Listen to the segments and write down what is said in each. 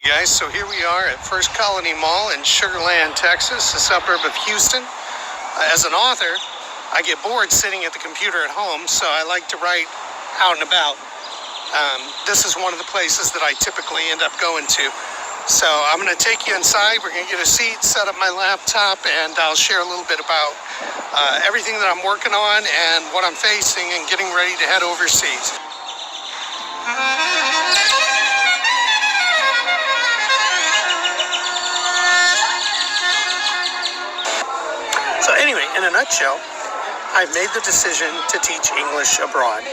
Guys, so here we are at First Colony Mall in Sugar Land, Texas, a suburb of Houston. As an author, I get bored sitting at the computer at home, so I like to write out and about. This is one of the places that I typically end up going to. So I'm going to take you inside, we're going to get a seat, set up my laptop, and I'll share a little bit about everything that I'm working on and what I'm facing and getting ready to head overseas. So anyway, in a nutshell, I've made the decision to teach English abroad.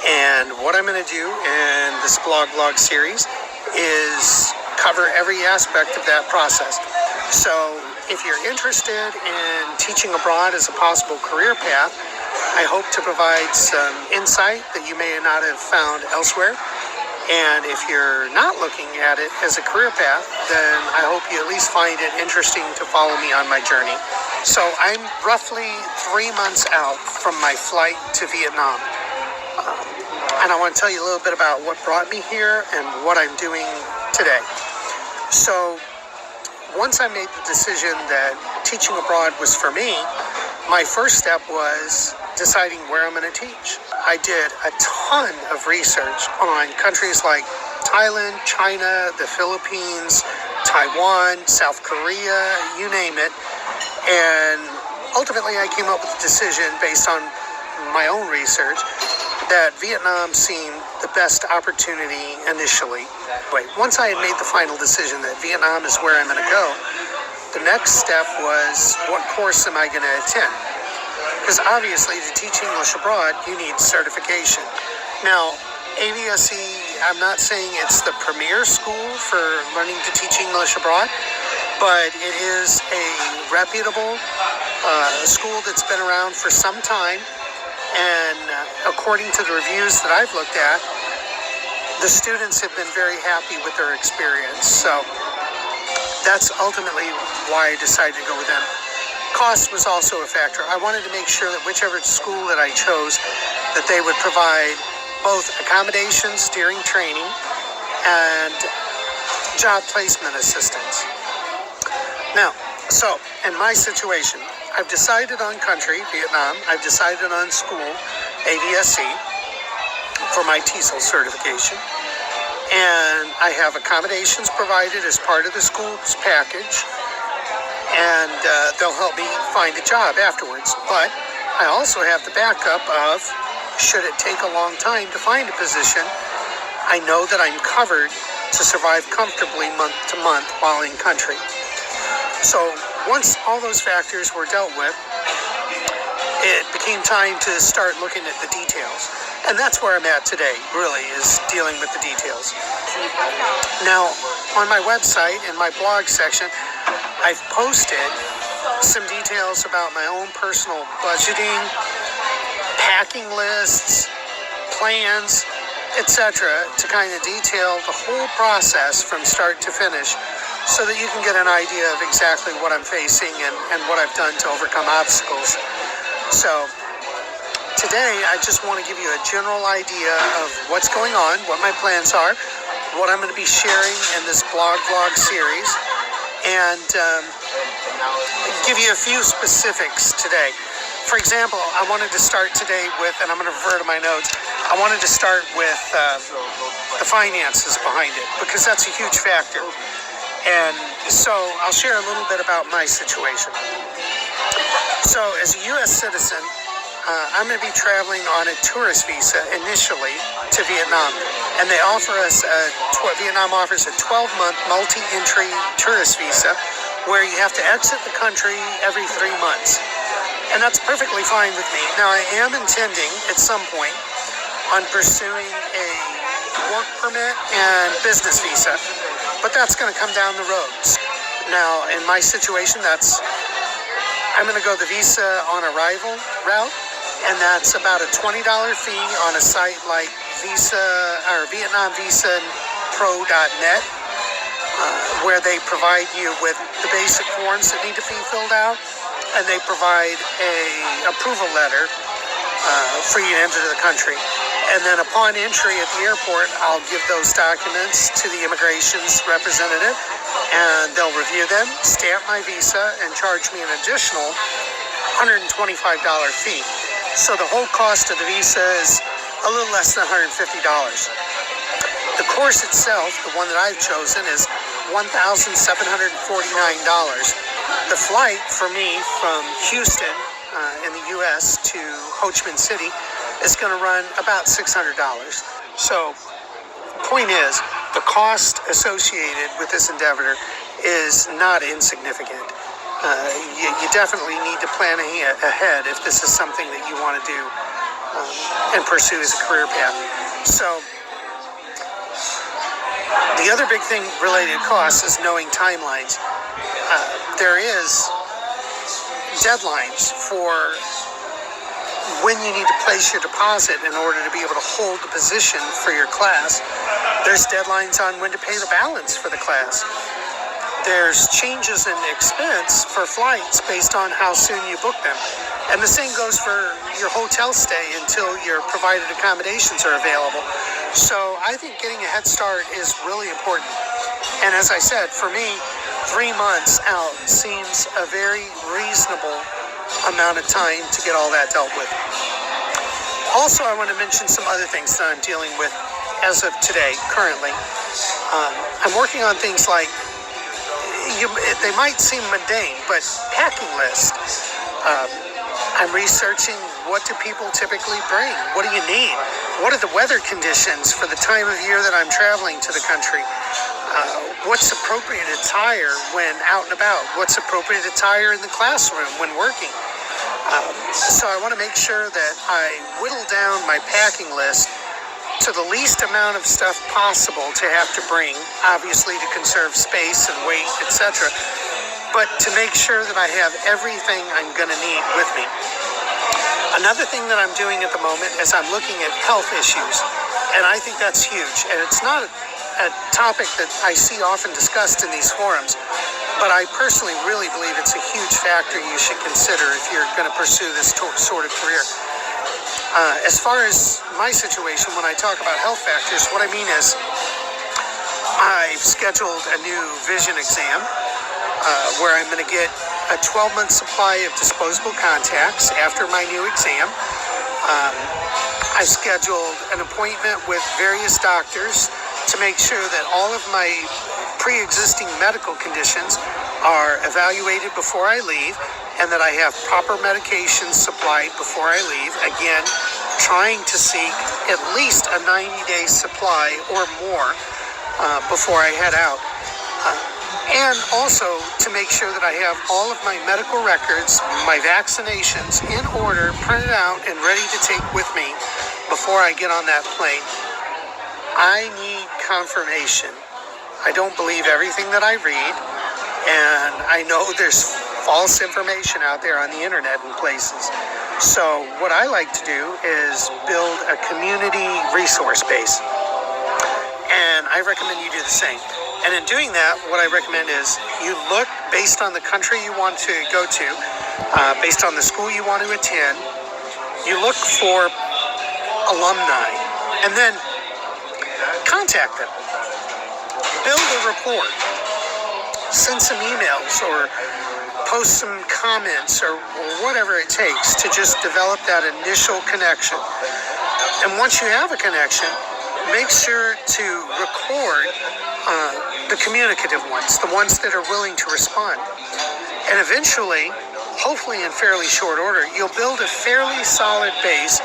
And what I'm going to do in this vlog series is cover every aspect of that process. So if you're interested in teaching abroad as a possible career path, I hope to provide some insight that you may not have found elsewhere. And if you're not looking at it as a career path, then I hope you at least find it interesting to follow me on my journey. So I'm roughly 3 months out from my flight to Vietnam. And I want to tell you a little bit about what brought me here and what I'm doing today. So once I made the decision that teaching abroad was for me, my first step was deciding where I'm going to teach. I did a ton of research on countries like Thailand, China, the Philippines, Taiwan, South Korea, you name it. And ultimately I came up with a decision based on my own research that Vietnam seemed the best opportunity initially. Once I had made the final decision that Vietnam is where I'm going to go, the next step was, what course am I going to attend? Because obviously to teach English abroad, you need certification. Now, AVSE, I'm not saying it's the premier school for learning to teach English abroad, but it is a reputable school that's been around for some time. And according to the reviews that I've looked at, the students have been very happy with their experience. So that's ultimately why I decided to go with them. Cost was also a factor. I wanted to make sure that whichever school that I chose, that they would provide both accommodations during training and job placement assistance. Now, so in my situation, I've decided on country, Vietnam. I've decided on school, AVSE, for my TESOL certification. And I have accommodations provided as part of the school's package. And they'll help me find a job afterwards. But I also have the backup of, should it take a long time to find a position, I know that I'm covered to survive comfortably month to month while in country. So once all those factors were dealt with, it became time to start looking at the details. And that's where I'm at today, really, is dealing with the details. Now, on my website, in my blog section, I've posted some details about my own personal budgeting, packing lists, plans, etc., to kind of detail the whole process from start to finish, so that you can get an idea of exactly what I'm facing and what I've done to overcome obstacles. So today, I just want to give you a general idea of what's going on, what my plans are, what I'm going to be sharing in this vlog series, and give you a few specifics today. For example, I wanted to start today with, and I'm going to refer to my notes, I wanted to start with the finances behind it, because that's a huge factor. And so I'll share a little bit about my situation. So as a U.S. citizen, I'm going to be traveling on a tourist visa initially to Vietnam. And they offer us, Vietnam offers a 12-month multi-entry tourist visa where you have to exit the country every 3 months. And that's perfectly fine with me. Now, I am intending at some point on pursuing a work permit and business visa, but that's going to come down the road. Now, in my situation, I'm going to go the visa on arrival route, and that's about a $20 fee on a site like VietnamVisaPro.net, where they provide you with the basic forms that need to be filled out, and they provide a approval letter for you to enter the country. And then upon entry at the airport, I'll give those documents to the immigration's representative, and they'll review them, stamp my visa, and charge me an additional $125 fee. So the whole cost of the visa is a little less than $150. The course itself, the one that I've chosen, is $1,749. The flight for me from Houston in the U.S. to Ho Chi Minh City is going to run about $600. So the point is, the cost associated with this endeavor is not insignificant. You definitely need to plan ahead if this is something that you want to do and pursue as a career path. So the other big thing related to costs is knowing timelines. There is deadlines for when you need to place your deposit in order to be able to hold the position for your class. There's deadlines on when to pay the balance for the class. There's changes in expense for flights based on how soon you book them. And the same goes for your hotel stay until your provided accommodations are available. So I think getting a head start is really important. And as I said, for me, 3 months out seems a very reasonable amount of time to get all that dealt with. Also, I want to mention some other things that I'm dealing with as of today, currently. I'm working on things like, they might seem mundane, but packing lists. I'm researching, what do people typically bring? What do you need? What are the weather conditions for the time of year that I'm traveling to the country? What's appropriate attire when out and about? What's appropriate attire in the classroom when working? So I want to make sure that I whittle down my packing list to the least amount of stuff possible to have to bring, obviously to conserve space and weight, etc., but to make sure that I have everything I'm going to need with me. Another thing that I'm doing at the moment is I'm looking at health issues, and I think that's huge. And it's not a topic that I see often discussed in these forums, but I personally really believe it's a huge factor you should consider if you're going to pursue this sort of career. As far as my situation, when I talk about health factors, what I mean is I've scheduled a new vision exam where I'm going to get a 12-month supply of disposable contacts after my new exam. I scheduled an appointment with various doctors to make sure that all of my pre-existing medical conditions are evaluated before I leave, and that I have proper medications supplied before I leave. Again, trying to seek at least a 90-day supply or more before I head out. And also to make sure that I have all of my medical records, my vaccinations in order, printed out and ready to take with me before I get on that plane. I need confirmation. I don't believe everything that I read, and I know there's false information out there on the internet and places. So what I like to do is build a community resource base, and I recommend you do the same. And in doing that, what I recommend is you look based on the country you want to go to, based on the school you want to attend. You look for alumni, and then contact them. Build a rapport. Send some emails or post some comments or whatever it takes to just develop that initial connection. And once you have a connection, make sure to record the communicative ones, the ones that are willing to respond. And eventually, hopefully in fairly short order, you'll build a fairly solid base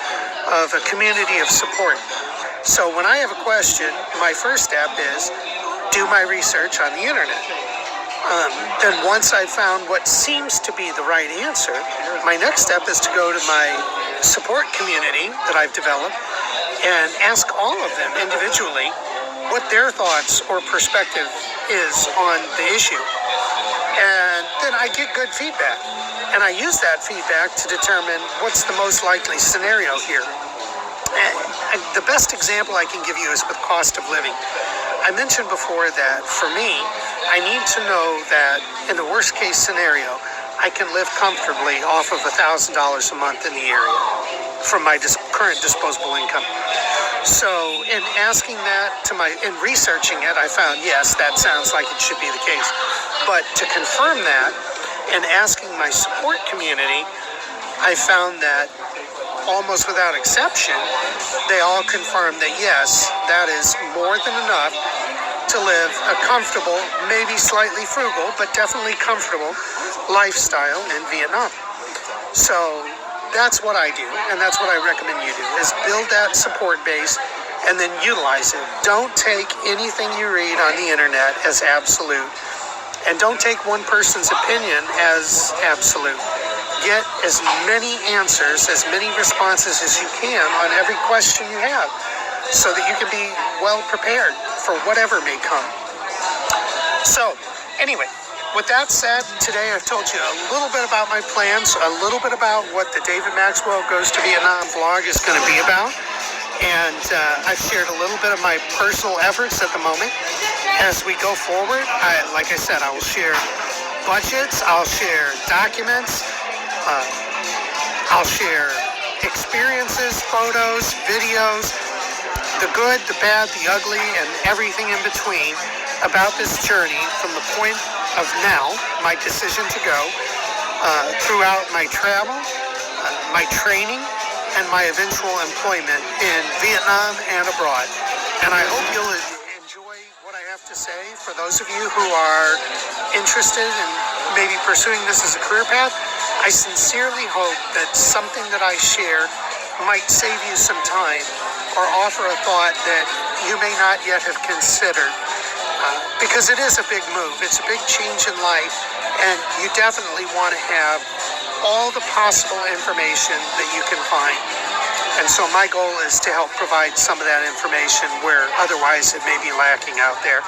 of a community of support. So when I have a question, my first step is do my research on the internet. Then once I've found what seems to be the right answer, my next step is to go to my support community that I've developed and ask all of them individually what their thoughts or perspective is on the issue. And then I get good feedback. And I use that feedback to determine what's the most likely scenario here. And the best example I can give you is with cost of living. I mentioned before that for me, I need to know that in the worst case scenario, I can live comfortably off of $1,000 a month in the area from my current disposable income. So in asking that in researching it, I found, yes, that sounds like it should be the case. But to confirm that and asking my support community, I found that almost without exception, they all confirmed that yes, that is more than enough to live a comfortable, maybe slightly frugal, but definitely comfortable lifestyle in Vietnam. So that's what I do, and that's what I recommend you do, is build that support base and then utilize it. Don't take anything you read on the internet as absolute, and don't take one person's opinion as absolute. Get as many answers, as many responses as you can on every question you have, so that you can be well prepared for whatever may come. So, anyway, with that said, today I've told you a little bit about my plans, a little bit about what the David Maxwell Goes to Vietnam vlog is going to be about, and I've shared a little bit of my personal efforts at the moment. As we go forward, like I said, I will share budgets, I'll share documents, I'll share experiences, photos, videos, the good, the bad, the ugly, and everything in between about this journey from the point of now, my decision to go, throughout my travel, my training, and my eventual employment in Vietnam and abroad. And I hope you'll enjoy what I have to say. For those of you who are interested in maybe pursuing this as a career path, I sincerely hope that something that I share might save you some time or offer a thought that you may not yet have considered. Because it is a big move. It's a big change in life, and you definitely want to have all the possible information that you can find. And so my goal is to help provide some of that information where otherwise it may be lacking out there.